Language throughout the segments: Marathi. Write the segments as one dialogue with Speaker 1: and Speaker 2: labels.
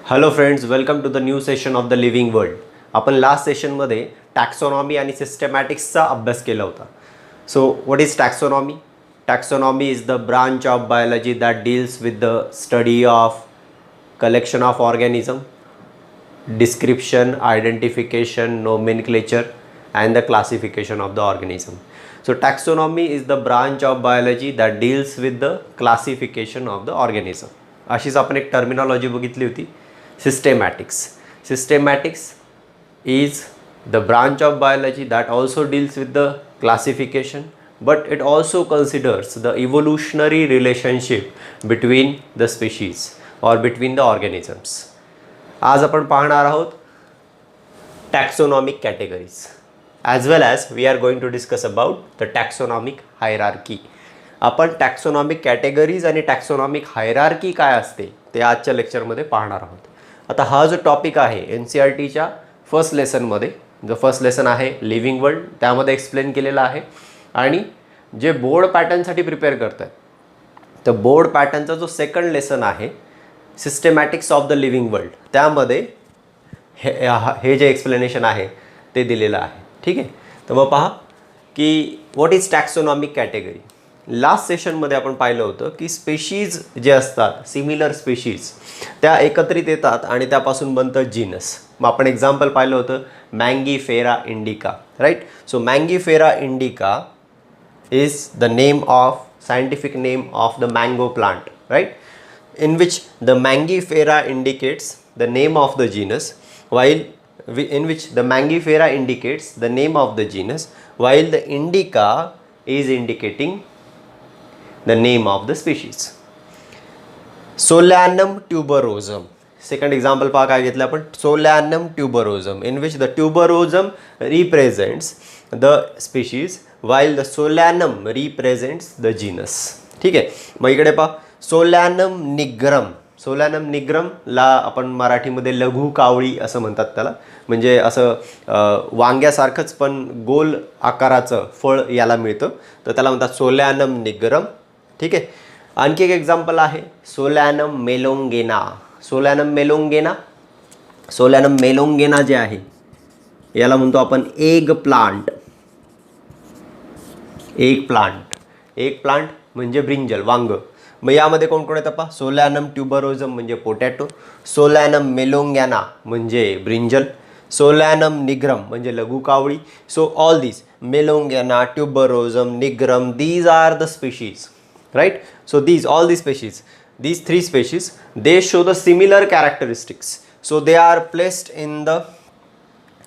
Speaker 1: Hello friends, welcome to the new session of the living world. आपण लास्ट सेशनमध्ये टॅक्सॉनॉमी आणि सिस्टमॅटिक्सचा अभ्यास केला होता. So what is taxonomy? Taxonomy is the branch of biology that deals with the study of collection of organism, description, identification, nomenclature, and the classification of the organism. So taxonomy is the branch of biology that deals with the classification of the organism. अशीच आपण एक टर्मिनॉलॉजी बघितली होती. Systematics is the branch of biology that also deals with the classification, but it also considers the evolutionary relationship between the species or between the organisms. आज आपण पाहणार आहोत taxonomic categories as well as we are going to discuss about the taxonomic hierarchy. आपण टॅक्सोनॉमिक कॅटेगरीज आणि टॅक्सोनॉमिक हायरार्की काय असते ते आजच्या लेक्चरमध्ये पाहणार आहोत. आता हा जो टॉपिक आहे एन सी आर टीच्या फर्स्ट लेसनमध्ये, जो फर्स्ट लेसन आहे लिव्हिंग वर्ल्ड, त्यामध्ये एक्सप्लेन केलेला आहे. आणि जे बोर्ड पॅटर्नसाठी प्रिपेअर करतात तर बोर्ड पॅटर्नचा जो सेकंड लेसन आहे सिस्टमॅटिक्स ऑफ द लिव्हिंग वर्ल्ड, त्यामध्ये हे जे एक्सप्लेनेशन आहे ते दिलेलं आहे. ठीक आहे, तर मग पहा की व्हॉट इज टॅक्सोनॉमिक कॅटेगरी. लास्ट सेशनमध्ये आपण पाहिलं होतं की स्पेशीज जे असतात, सिमिलर स्पेशीज, त्या एकत्रित येतात आणि त्यापासून बनतं जीनस. मग आपण एक्झाम्पल पाहिलं होतं Mangifera indica, right. So Mangifera indica is the name of scientific name of the mango plant, right, in which the Mangifera indicates the name of the genus, while in which the Mangifera indicates the name of the genus, while the Indica is indicating the name of the species. Solanum tuberosum. Second example पहा काय घेतलं आपण, Solanum tuberosum, in which the tuberosum represents the species while the Solanum represents the genus. ठीक आहे, मग इकडे पहा सोलॅनम निग्रम. सोलॅनम निग्रमला आपण मराठीमध्ये लघु कावळी असं म्हणतात त्याला, म्हणजे असं वांग्यासारखंच पण गोल आकाराचं फळ याला मिळतं, तर त्याला म्हणतात सोलॅनम निग्रम. ठीक आहे, आणखी एक एक्झाम्पल आहे सोलॅनम मेलोंगेना. सोलॅनम मेलोंगेना, सोलॅनम मेलोंगेना जे आहे याला म्हणतो आपण egg plant. Egg plant, egg plant म्हणजे ब्रिंजल, वांग. मग यामध्ये कोण कोण येतं पहा, सोलॅनम ट्युबरोजम म्हणजे पोटॅटो, सोलॅनम मेलोंगॅना म्हणजे ब्रिंजल, सोलॅनम निग्रम म्हणजे लघु कावळी. So all these melongena, tuberosum, nigrum, these are the species, right? So all these species, these three species, they show the similar characteristics. So they are placed in the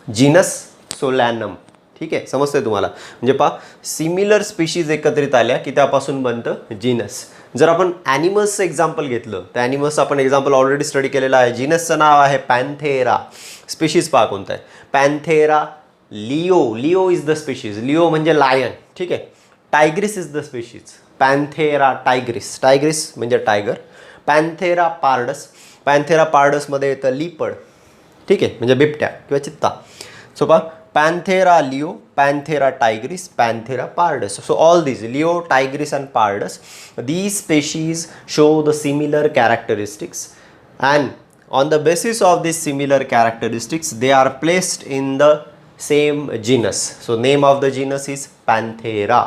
Speaker 1: genus Solanum. ठीक आहे, समजतंय तुम्हाला? म्हणजे पहा सिमिलर स्पीशीज एकत्रित आल्या की त्यापासून बनतं जीनस. जर आपण ॲनिमल्सचं एक्झाम्पल घेतलं तर ॲनिमल्सचं आपण एक्झाम्पल ऑलरेडी स्टडी केलेलं आहे. जीनसचं नाव आहे पॅन्थेरा. स्पीशीज पहा कोणतं आहे, Panthera leo. Leo is the species, leo म्हणजे लायन. ठीक आहे, tigris is the species, Panthera tigris. Tigris म्हणजे टायगर. पॅन्थेरा पार्डस, पॅन्थेरा पार्डसमध्ये येतं लिपड. ठीक आहे, म्हणजे बिबट्या किंवा चित्ता. सो पहा Panthera leo, Panthera tigris, Panthera pardus. So all these leo, tigris and pardus, these species show the similar characteristics, and on the basis of these similar characteristics they are placed in the same genus. So name of the genus is Panthera.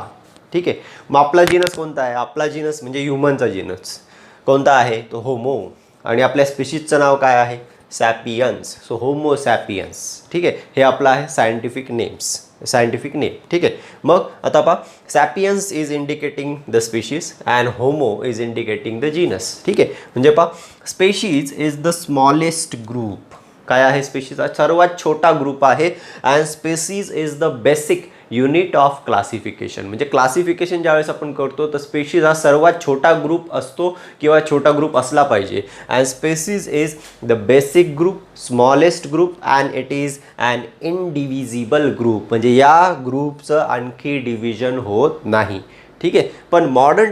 Speaker 1: ठीक आहे, मग आपला जीनस कोणता आहे? आपला जीनस म्हणजे ह्युमनचा जीनस कोणता आहे? तो होमो. आणि आपल्या स्पीशीजचं नाव काय आहे? सॅपियन्स. So homo sapiens. ठीक आहे, हे आपलं आहे सायंटिफिक नेम्स, सायंटिफिक नेम. ठीक आहे, मग आता पहा sapiens is indicating the species and homo is indicating the genus. ठीक आहे, म्हणजे पहा species is the smallest group. काय आहे? स्पेशीज हा सर्वात छोटा ग्रुप आहे. And species is the basic unit of classification. म्हणजे क्लासिफिकेशन ज्यावेळेस आपण करतो तर स्पेशीज हा सर्वात छोटा ग्रुप असतो किंवा छोटा ग्रुप असला पाहिजे. And species is the basic group, smallest group, and it is and indivisible group. म्हणजे या ग्रुपचं आणखी डिव्हिजन होत नाही. ठीक आहे, पण मॉडर्न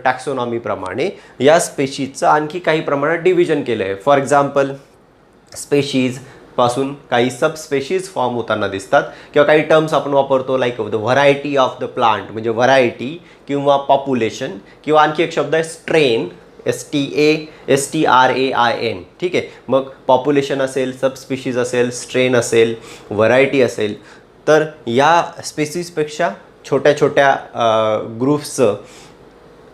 Speaker 1: टॅक्सोनॉमीप्रमाणे या स्पेशीजचं आणखी काही प्रमाणात डिव्हिजन केलं आहे. फॉर एक्झाम्पल स्पेशीज पासून काही सब स्पेशीज फॉर्म होताना दिसतात किंवा काही टर्म्स आपण वापरतो like the variety of the plant, म्हणजे व्हरायटी किंवा पॉप्युलेशन, किंवा आणखी एक शब्द आहे स्ट्रेन, STRAIN, ठीक आहे. मग पॉप्युलेशन असेल, सबस्पिशीज असेल, स्ट्रेन असेल, व्हरायटी असेल, तर या स्पेसीजपेक्षा छोट्या छोट्या ग्रुप्सचं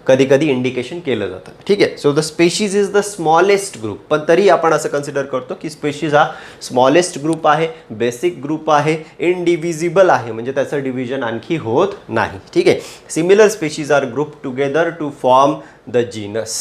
Speaker 1: कधी कधी इंडिकेशन केलं जातं, ठीक आहे. So the species is the smallest group, पण तरी आपण असं कन्सिडर करतो की स्पेशीज हा स्मॉलेस्ट ग्रुप आहे, बेसिक ग्रुप आहे, इनडिव्हिजिबल आहे, म्हणजे त्याचं डिव्हिजन आणखी होत नाही, ठीक आहे. Similar species are group together to form the genus,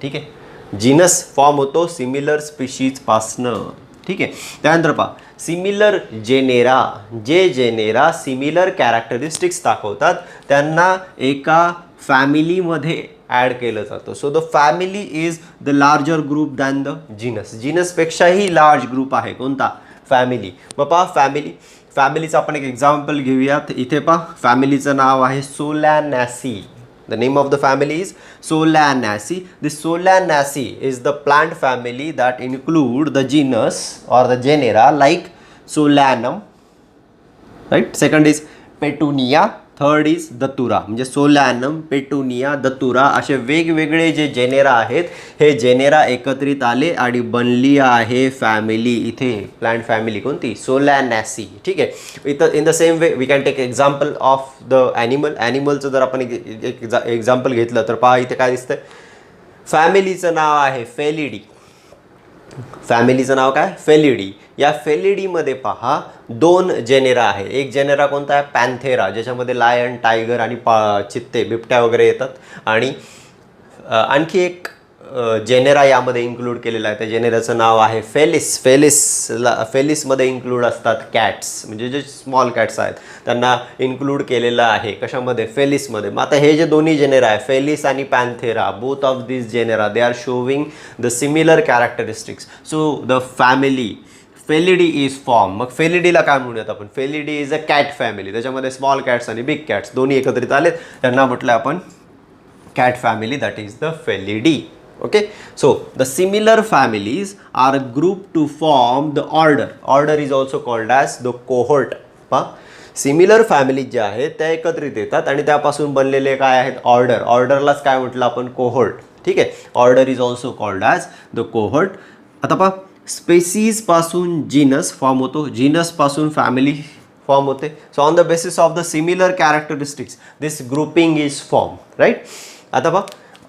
Speaker 1: ठीक आहे. जीनस फॉर्म होतो सिमिलर स्पेशीजपासनं, ठीक आहे. त्यानंतर पहा सिमिलर जेनेरा, जे जेनेरा सिमिलर कॅरेक्टरिस्टिक्स दाखवतात त्यांना एका फॅमिलीमध्ये ॲड केलं जातं. So the family is the larger group than the genus. जीनसपेक्षाही लार्ज ग्रुप आहे कोणता? फॅमिली. मग पहा फॅमिलीचं आपण एक एक्झाम्पल घेऊयात. इथे पहा फॅमिलीचं नाव आहे सोलॅनॅसी. The name of the family is Solanaceae. The Solanaceae is the plant family that include the genus or the genera like Solanum, right? Second is Petunia, third is Datura. म्हणजे Solanum, Petunia, Datura असे वेगवेगळे जे जेनेरा आहेत, हे जेनेरा एकत्रित आले आणि बनली आहे फॅमिली. इथे प्लांट फॅमिली कोणती? Solanaceae, ठीक आहे. इथं in the same way we can take example of the ॲनिमलचं जर आपण एक एक्झाम्पल घेतलं तर पहा इथे काय दिसतंय. फॅमिलीचं नाव आहे फेलिडी. फॅमिलीचं नाव काय? फेलिडी. या फेलिडीमध्ये पहा दोन जेनेरा आहे. एक जेनेरा कोणता आहे? पॅन्थेरा, ज्याच्यामध्ये लायन, टायगर आणि चित्ते, बिबट्या वगैरे येतात. आणि आणखी एक जेनेरा यामध्ये इन्क्लूड केलेला आहे. त्या जेनेराचं नाव आहे फेलिस. फेलिसमध्ये इन्क्लूड असतात कॅट्स, म्हणजे जे स्मॉल कॅट्स आहेत त्यांना इन्क्लूड केलेलं आहे. कशामध्ये? फेलिसमध्ये. मग आता हे जे दोन्ही जेनेरा आहे फेलिस आणि Panthera, both of this genera they are showing the similar characteristics. So the family Felidae is form. मग फेलिडीला काय म्हणूयात आपण? Felidae is a cat family. त्याच्यामध्ये स्मॉल कॅट्स आणि बिग कॅट्स दोन्ही एकत्रित आलेत, त्यांना म्हटलं आपण cat family, that is the Felidae. Okay, so the similar families are grouped to form the order. Order is also called as the cohort. Similar family ज्या आहेत त्या एकत्रित येतात आणि त्यापासून बनलेले काय आहेत? ऑर्डर. ऑर्डरलाच काय म्हटलं आपण? कोहोर्ट, ठीक आहे. Order is also called as the cohort. आता पहा स्पेसीजपासून जीनस फॉर्म होतो, जीनसपासून फॅमिली फॉर्म होते. So on the basis of the similar characteristics this grouping is form, right. आता पहा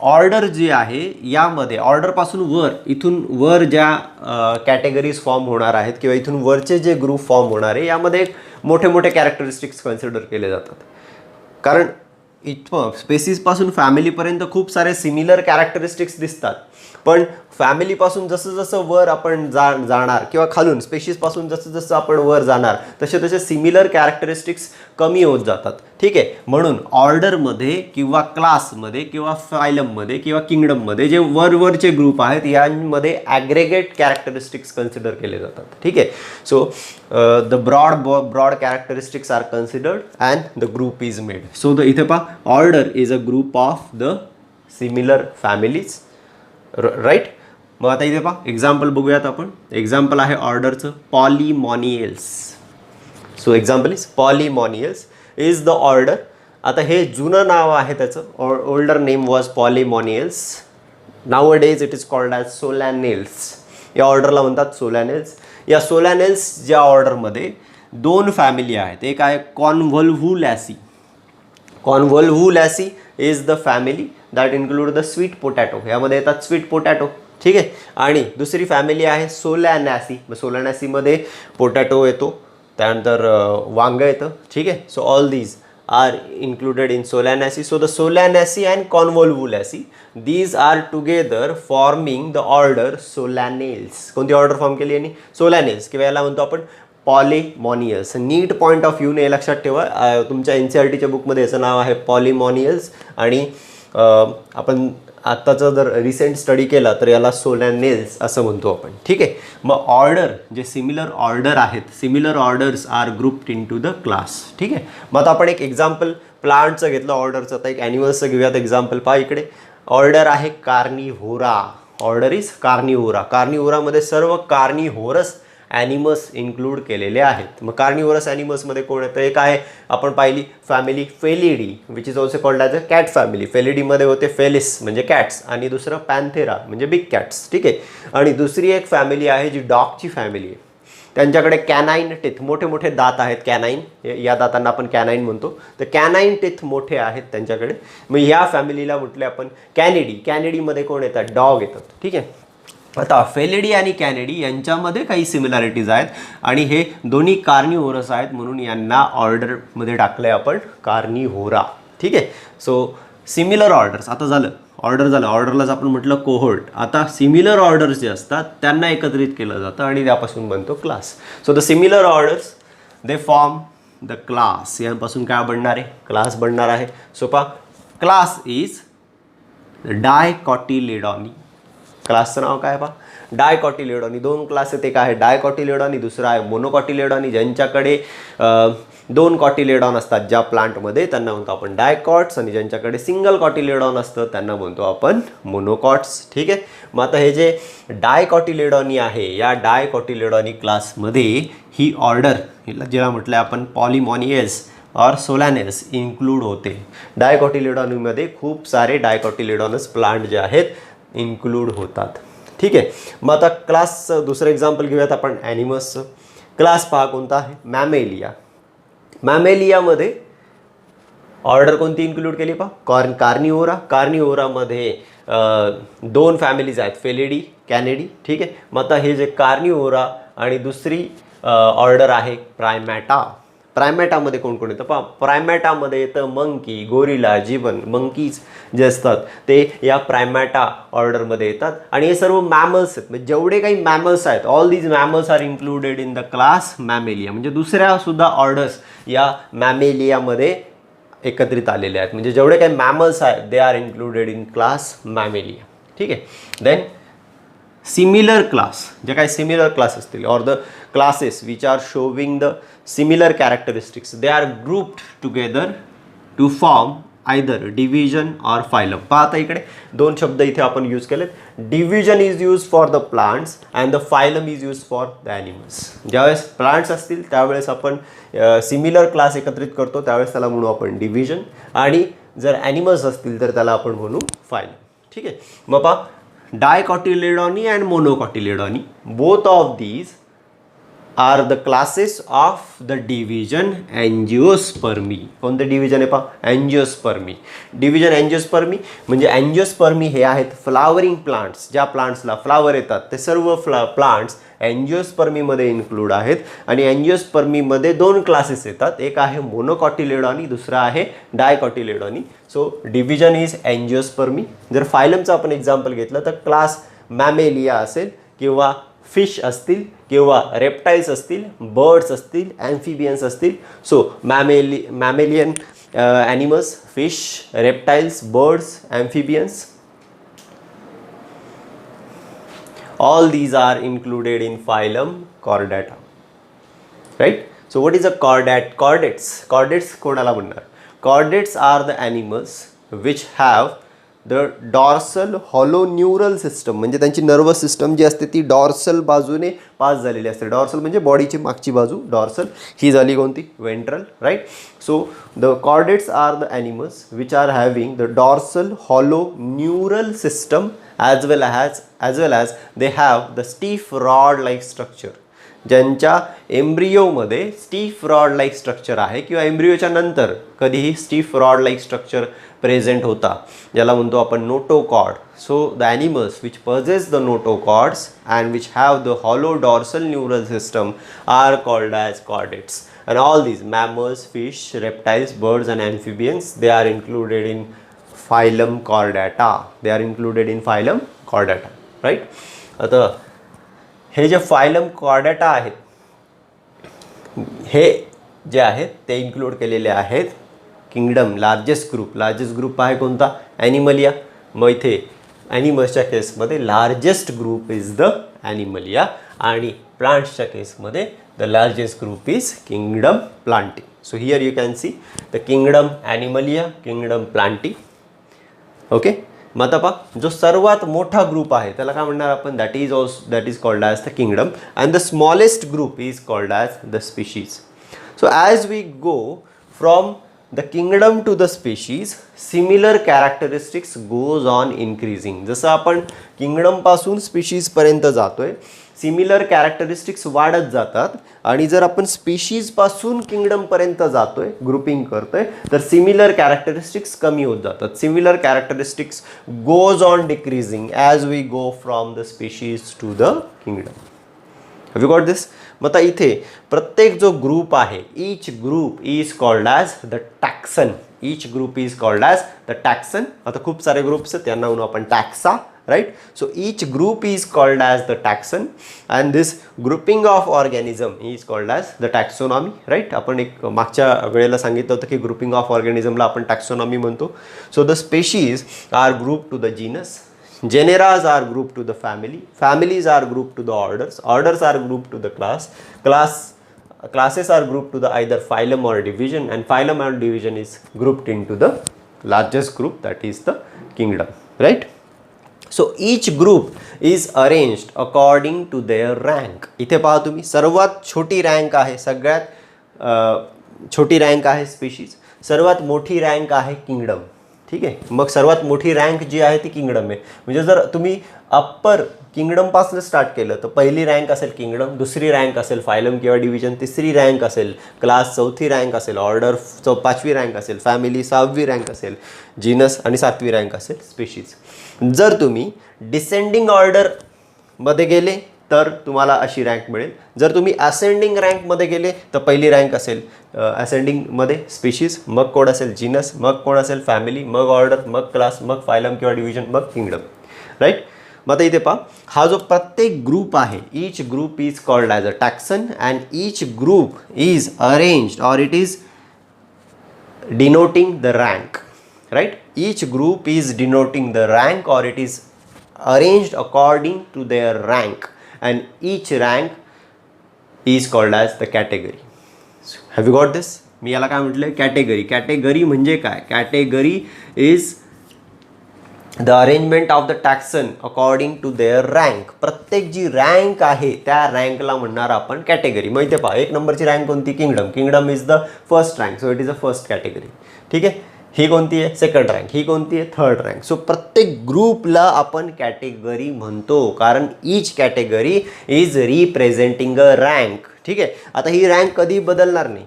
Speaker 1: ऑर्डर जी आहे यामध्ये ऑर्डरपासून वर, इथून वर ज्या कॅटेगरीज फॉर्म होणार आहेत किंवा इथून वरचे जे ग्रुप फॉर्म होणार आहे यामध्ये मोठे मोठे कॅरेक्टरिस्टिक्स कन्सिडर केले जातात. कारण इथं स्पेसीजपासून फॅमिलीपर्यंत खूप सारे सिमिलर कॅरेक्टरिस्टिक्स दिसतात, पण फॅमिलीपासून जसं जसं वर आपण जाणार किंवा खालून स्पेशीजपासून जसं जसं आपण वर जाणार तसे तसे सिमिलर कॅरेक्टरिस्टिक्स कमी होत जातात, ठीक आहे. म्हणून ऑर्डरमध्ये किंवा क्लासमध्ये किंवा फायलममध्ये किंवा किंगडममध्ये जे वरवरचे ग्रुप आहेत यांमध्ये ॲग्रेगेट कॅरेक्टरिस्टिक्स कन्सिडर केले जातात, ठीक आहे. So the broad characteristics are considered and the group is made. So the इथे पहा order is a group of the similar families, right. मग आता इथे पहा एक्झाम्पल बघूयात आपण. एक्झाम्पल आहे ऑर्डरचं Polemoniales. So example is Polemoniales is the order. आता हे जुनं नाव आहे त्याचं, older name was Polemoniales. Nowadays it is called as Solanales. या ऑर्डरला म्हणतात सोलॅनेल्स. या सोलॅनेल्स ज्या ऑर्डरमध्ये दोन फॅमिली आहेत, एक आहे Convolvulaceae. Convolvulaceae is the family that include the sweet potato. यामध्ये येतात स्वीट पोटॅटो, ठीक आहे. आणि दुसरी फॅमिली आहे सोलॅनॅसी. मग सोलॅनॅसीमध्ये पोटॅटो येतो, त्यानंतर वांग येतं, ठीक आहे. So all these are included in Solanaceae. So the Solanaceae and Convolvulaceae these are together forming the order Solanales. कोणती ऑर्डर फॉर्म केली यांनी? सोलॅनेल्स, किंवा याला म्हणतो आपण पॉलिमॉनियल्स. नीट पॉईंट ऑफ व्ह्यूने लक्षात ठेवा, तुमच्या NCERTच्या बुकमध्ये याचं नाव आहे पॉलिमॉनियल्स आणि आपण आत्ताचा जर रिसेंट स्टडी केला तर याला सोलॅनेल्स असं म्हणतो आपण, ठीक आहे. मग ऑर्डर जे सिमिलर ऑर्डर आहेत, similar orders are grouped into the class, ठीक आहे. मग आता आपण एक एक्झाम्पल प्लांटचं घेतलं ऑर्डरचं, आता एक ॲनिमल्सचं घेऊयात एक्झाम्पल. पहा इकडे ऑर्डर आहे कार्निव्होरा. Order is कार्निव्होरा. कार्निव्होरामध्ये सर्व कार्निव्होरस ॲनिमल्स इन्क्लूड केलेले आहेत. मग कार्निवरस ॲनिमल्समध्ये कोण येतं? एक आहे आपण पाहिली family Felidae which is also called as a cat family. फेलिडीमध्ये होते फेलिस म्हणजे कॅट्स आणि दुसरं पॅन्थेरा म्हणजे बिग कॅट्स. ठीक आहे. आणि दुसरी एक फॅमिली आहे जी डॉगची फॅमिली आहे. त्यांच्याकडे कॅनाईन टेथ, मोठे मोठे दात आहेत. कॅनाईन, या दातांना आपण कॅनाईन म्हणतो. तर कॅनाईन टेथ मोठे आहेत त्यांच्याकडे. मग ह्या फॅमिलीला म्हटले आपण कॅनिडी. कॅनिडीमध्ये कोण येतात? डॉग येतात. ठीक आहे. आता फेलिडी आणि कॅनिडी यांच्यामध्ये काही सिमिलॅरिटीज आहेत आणि हे दोन्ही कार्निव्होरस आहेत म्हणून यांना ऑर्डरमध्ये टाकलं आहे आपण कार्निव्होरा. ठीक आहे. सो सिमिलर ऑर्डर्स आता झालं. ऑर्डरलाच आपण म्हटलं कोहोर्ट. आता सिमिलर ऑर्डर्स जे असतात त्यांना एकत्रित केलं जातं आणि त्यापासून बनतो class. So the similar orders they form the class. यांपासून काय बनणार आहे? क्लास बनणार आहे. सोपा. Class is डायकॉटिलेडॉनी. क्लासचं नाव काय पहा? डायकॉटिलेडॉनी. दोन क्लास आहेत. एक आहे डायकॉटिलेडॉनी, दुसरा आहे मोनोकॉटिलेडॉनी. ज्यांच्याकडे दोन कॉटिलेडॉन असतात ज्या प्लांटमध्ये त्यांना म्हणतो आपण डायकॉट्स आणि ज्यांच्याकडे सिंगल कॉटिलेडॉन असतं त्यांना म्हणतो आपण मोनोकॉट्स. ठीक आहे. मग आता हे जे डायकॉटिलेडॉनी आहे या डायकॉटिलेडॉनी क्लासमध्ये ही ऑर्डर ज्याला म्हटलं आपण पॉलिमॉनियस और सोलॅनेस इन्क्लूड होते. डायकॉटिलेडॉनीमध्ये खूप सारे डायकॉटिलेडॉनस प्लांट जे आहेत इन्क्लूड होतात. ठीक आहे. मग आता क्लासचं दुसरं एक्झाम्पल घेऊयात आपण ॲनिमल्सचं. क्लास पहा कोणता आहे? मॅमेलिया. मॅमेलियामध्ये ऑर्डर कोणती इन्क्लूड केली पहा? कार्निव्होरा. कार्निव्होरामध्ये दोन फॅमिलीज आहेत फेलिडी, कॅनिडी. ठीक आहे. मग आता हे जे कार्निव्होरा आणि दुसरी ऑर्डर आहे प्रायमॅटा. प्रायमॅटामध्ये कोण कोण येतं पहा? प्रायमॅटामध्ये येतं मंकी, गोरिला, जिबन. मंकीज जे असतात ते या प्रायमॅटा ऑर्डरमध्ये येतात आणि हे सर्व मॅमल्स आहेत. म्हणजे जेवढे काही मॅमल्स आहेत all these mammals are included in the class Mammalia. म्हणजे दुसऱ्या सुद्धा ऑर्डर्स या मॅमेलियामध्ये एकत्रित आलेले आहेत. म्हणजे जेवढे काही मॅमल्स आहेत they are included in class Mammalia. ठीक आहे. Then similar class. जे काही सिमिलर क्लास असतील or the classes which are showing the similar characteristics they are grouped together to form either division or phylum. पहा आता इकडे दोन शब्द इथे आपण यूज केलेत. Division is use for the plants and the phylum is use for the animals. ज्यावेळेस प्लांट्स असतील त्यावेळेस आपण सिमिलर क्लास एकत्रित करतो त्यावेळेस त्याला म्हणू आपण डिव्हिजन आणि जर ॲनिमल्स असतील तर त्याला आपण म्हणू फायलम. ठीक आहे. मग पहा Dicotyledonae and Monocotyledonae both of these are the classes of the division Angiospermae. कोणतं डिव्हिजन आहे पहा? अँजिओस्पर्मी. डिव्हिजन अँजिओस्पर्मी म्हणजे अँजिओस्पर्मी हे आहेत फ्लावरिंग प्लांट्स. ज्या प्लांट्सला फ्लावर येतात ते सर्व प्लांट्स अँजिओस्पर्मीमध्ये इन्क्लूड आहेत आणि अँजिओस्पर्मीमध्ये दोन क्लासेस येतात. एक आहे मोनोकॉटिलेडॉनी, दुसरा आहे Dicotyledonae. So division is Angiospermae. जर फायलमचं आपण एक्झाम्पल घेतलं तर क्लास मॅमेलिया असेल किंवा फिश असतील किंवा रेप्टाईल्स असतील, बर्ड्स असतील, ॲम्फिबियन्स असतील. So mammalian animals, fish, reptiles, birds, amphibians, all these are included in phylum Chordata. Right? So what is a chordate? Chordates कोणाला म्हणणार? Chordates are the animals which have the dorsal hollow neural system. म्हणजे त्यांची नर्वस सिस्टम जी असते ती डॉर्सल बाजूने पास झालेली असते. डॉर्सल म्हणजे बॉडीची मागची बाजू डॉर्सल. ही झाली कोणती? Ventral. Right. So the chordates are the animals which are having the dorsal hollow neural system as well as they have the stiff rod like structure. ज्यांच्या एम्ब्रियोमध्ये स्टीफ रॉड लाईक स्ट्रक्चर आहे किंवा एम्ब्रियोच्या नंतर कधीही stiff rod like structure present होता ज्याला म्हणतो आपण notochord. So the animals which possess the notochords and which have the hollow dorsal neural system are called as chordates. And all these mammals, fish, reptiles, birds and amphibians they are included in phylum Chordata. They are included in phylum Chordata. Right? आता हे जे फायलम कॉर्डेटा आहेत हे जे आहेत ते इन्क्लूड केलेले आहेत किंगडम. लार्जेस्ट ग्रुप आहे कोणता? ॲनिमलिया. मग इथे ॲनिमल्सच्या केसमध्ये largest group is the Animalia आणि प्लांट्सच्या केसमध्ये the largest group is kingdom Plantae. So here you can see the kingdom Animalia, kingdom Plantae. Okay, मग आता पहा, जो सर्वात मोठा ग्रुप आहे त्याला काय म्हणणार आपण, that is called as the kingdom, and the smallest group is called as the species. So as we go from the kingdom to the species, similar characteristics goes on increasing. जसं आपण किंगडमपासून स्पीशीजपर्यंत जातोय, सिमिलर कॅरेक्टरिस्टिक्स वाढत जातात. आणि जर आपण स्पीशीजपासून किंगडमपर्यंत जातोय, ग्रुपिंग करतोय, तर सिमिलर कॅरेक्टरिस्टिक्स कमी होत जातात. Similar characteristics goes on decreasing as we go from the species to the kingdom. Have you got this? मग आता इथे प्रत्येक जो ग्रुप आहे, each group is called as the taxon. Each group is called as the taxon. आता खूप सारे ग्रुप्स आहेत, त्यांना म्हणू आपण टॅक्सा, right? So each group is called as the taxon, and this grouping of organism is called as the taxonomy, right? आपण एक मागच्या वेळेला सांगितलं होतं की ग्रुपिंग ऑफ ऑर्गॅनिझमला आपण टॅक्सोनॉमी म्हणतो. So the species are group to the genus, generas are grouped to the family, families are grouped to the orders, orders are grouped to the classes are grouped to the either phylum or division, and phylum or division is grouped into the largest group, that is the kingdom, right? So each group is arranged according to their rank. इथे पहा तुम्ही, सर्वात छोटी रँक आहे, सगळ्यात छोटी रँक आहे स्पीशीज, सर्वात मोठी रँक आहे किंगडम. ठीक आहे, मग सर्वात मोठी रँक जी आहे ती किंगडम आहे. म्हणजे जर तुम्ही अप्पर किंगडमपासून स्टार्ट केलं तर पहिली रँक असेल किंगडम, दुसरी रँक असेल फायलम किंवा डिव्हिजन, तिसरी रँक असेल क्लास, चौथी रँक असेल ऑर्डर, पाचवी रँक असेल फॅमिली, सहावी रँक असेल जीनस आणि सातवी रँक असेल स्पीशीज. जर तुम्ही डिसेंडिंग ऑर्डरमध्ये गेले तर तुम्हाला अशी रँक मिळेल. जर तुम्ही असेंडिंग रँकमध्ये गेले तर पहिली रँक असेल असेंडिंगमध्ये स्पीशीज, मग कोण असेल जीनस, मग कोण असेल फॅमिली, मग ऑर्डर, मग क्लास, मग फायलम किंवा डिव्हिजन, मग किंगडम, राईट? मग आता इथे पहा, हा जो प्रत्येक ग्रुप आहे, each group is called as a taxon, and each group is arranged or it is denoting the rank, right? Each group is denoting the rank or it is arranged according to their rank, and each rank is called as the category. So, have you got this? मी याला काय म्हटलं, कॅटेगरी. कॅटेगरी म्हणजे काय? Category is the arrangement of the taxon according to their rank. प्रत्येक जी रँक आहे त्या रँकला म्हणणार आपण कॅटेगरी. मग इथे पहा, एक नंबरची रँक कोणती? Kingdom. Kingdom is the first rank, so it is a first category. ठीक आहे, ही कोणती आहे? Second rank. ही कोणती आहे? Third rank. सो प्रत्येक ग्रुपला आपण कॅटेगरी म्हणतो, कारण each category is representing a rank. ठीक आहे, आता ही रँक कधी बदलणार नाही.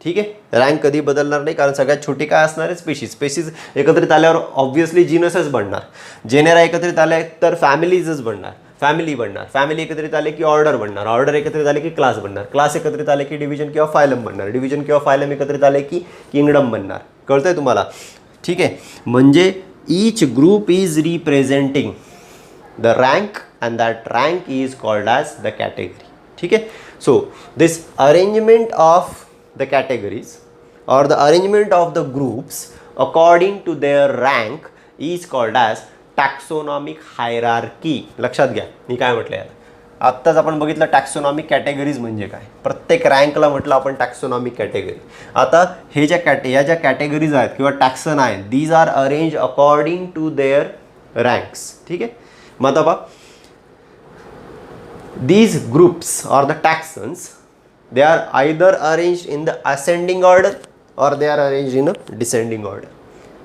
Speaker 1: ठीक आहे, रँक कधी बदलणार नाही, कारण सगळ्यात छोटी काय असणार आहे? स्पीशीज. स्पीशीज एकत्रित आल्यावर ऑब्व्हियसली जीनसच बनणार. जेनेरा एकत्रित आले तर फॅमिलीजच बनणार, फॅमिली बनणार. फॅमिली एकत्रित आले की ऑर्डर बनणार. ऑर्डर एकत्रित आले की क्लास बनणार. क्लास एकत्रित आले की डिव्हिजन किंवा फायलम बनणार. डिव्हिजन किंवा फायलम एकत्रित आले की किंगडम बनणार. कळतंय तुम्हाला? ठीक आहे, म्हणजे each group is representing the rank and that rank is called as the category. ठीक आहे, so this arrangement of the categories or the arrangement of the groups according to their rank is called as taxonomic hierarchy. लक्षात घ्या मी काय म्हटलं याला. आत्ताच आपण बघितलं टॅक्सोनॉमिक कॅटेगरीज म्हणजे काय. प्रत्येक रँकला म्हटलं आपण टॅक्सोनॉमिक कॅटेगरी. आता हे या ज्या कॅटेगरीज आहेत किंवा टॅक्सन आहेत, these are arrange according to their ranks. ठीक आहे, मग आता बघा, these groups or the taxons, they are either arranged in the ascending order or they are arranged in a descending order.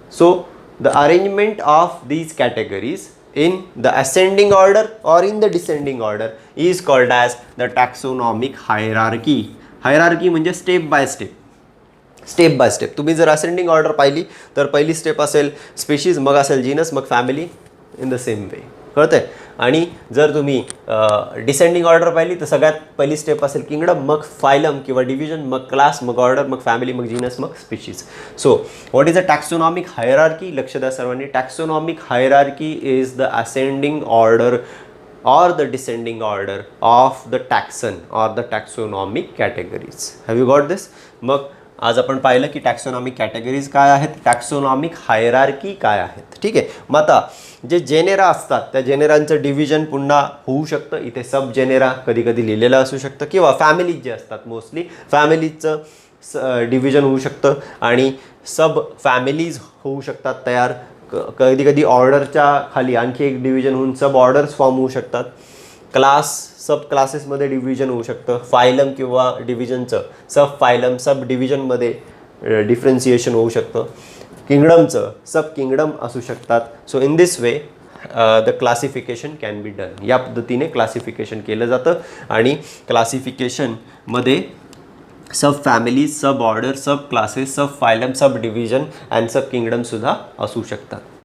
Speaker 1: So the arrangement of these categories in the ascending order or in the descending order is called as the taxonomic hierarchy. Hierarchy म्हणजे step by step. Step by step. तुम्ही जर असेंडिंग ऑर्डर पाहिली तर पहिली स्टेप असेल स्पीशीज, मग असेल जीनस, मग फॅमिली, इन द सेम वे. कळतंय? आणि जर तुम्ही डिसेंडिंग ऑर्डर पाहिली तर सगळ्यात पहिली स्टेप असेल किंगडम, मग फायलम किंवा डिव्हिजन, मग क्लास, मग ऑर्डर, मग फॅमिली, मग जीनस, मग species. So what is a taxonomic hierarchy? लक्ष द्या सर्वांनी. Taxonomic hierarchy is the ascending order or the descending order of the taxon or the taxonomic categories. Have you got this? मग आज आपण पाहिलं की टॅक्सोनॉमिक कॅटेगरीज काय आहेत, टॅक्सोनॉमिक हायरार्की काय आहेत. ठीक आहे, मग आता जे जेनेरा असतात त्या जेनेरांचं डिव्हिजन पुन्हा होऊ शकतं. इथे सब जेनेरा कधी कधी लिहिलेलं असू शकतं, किंवा फॅमिलीज जे असतात मोस्टली फॅमिलीजचं डिव्हिजन होऊ शकतं आणि सब फॅमिलीज होऊ शकतात तयार. कधी कधी ऑर्डरच्या खाली आणखी एक डिव्हिजन होऊन सब ऑर्डर्स फॉर्म होऊ शकतात. क्लास सब क्लासेसमध्ये डिव्हिजन होऊ शकतं. फायलम किंवा डिव्हिजनचं सब फायलम सब डिव्हिजनमध्ये डिफरन्सिएशन होऊ शकतं. किंगडमचं सब किंगडम असू शकतात. So in this way the classification can be done. या पद्धतीने क्लासिफिकेशन केलं जातं आणि क्लासिफिकेशनमध्ये sub family, sub order, sub classes, sub phylum, sub division and sub किंगडमसुद्धा असू शकतात.